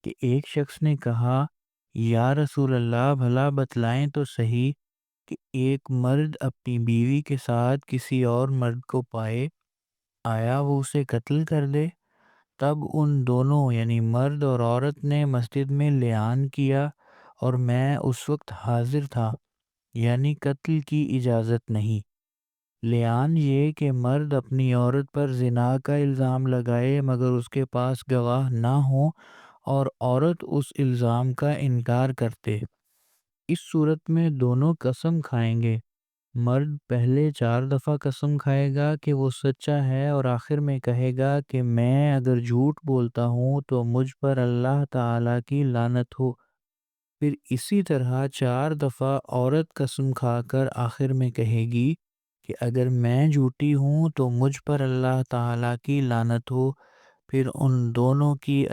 कि एक शख्स ने कहा, या रसूल अल्लाह, भला बतलाएं तो सही कि एक मर्द अपनी बीवी के साथ किसी और मर्द को पाए, आया वो उसे कत्ल कर दे। तब उन दोनों यानी मर्द और औरत ने मस्जिद में लिआन किया और मैं उस वक्त हाजिर था, यानी कत्ल की इजाज़त नहीं। लिआन ये कि मर्द अपनी औरत पर ज़िना का इल्ज़ाम लगाए मगर उसके पास गवाह ना हो और औरत उस इल्ज़ाम का इनकार करते। इस सूरत में दोनों कसम खाएंगे। मर्द पहले 4 दफ़ा कसम खाएगा कि वो सच्चा है और आखिर में कहेगा कि मैं अगर झूठ बोलता हूँ तो मुझ पर अल्लाह ताला की लानत हो। फिर इसी तरह 4 दफ़ा औरत कसम खाकर आखिर में कहेगी कि अगर मैं झूठी हूँ तो मुझ पर अल्लाह ताला की लानत हो। फिर उन दोनों की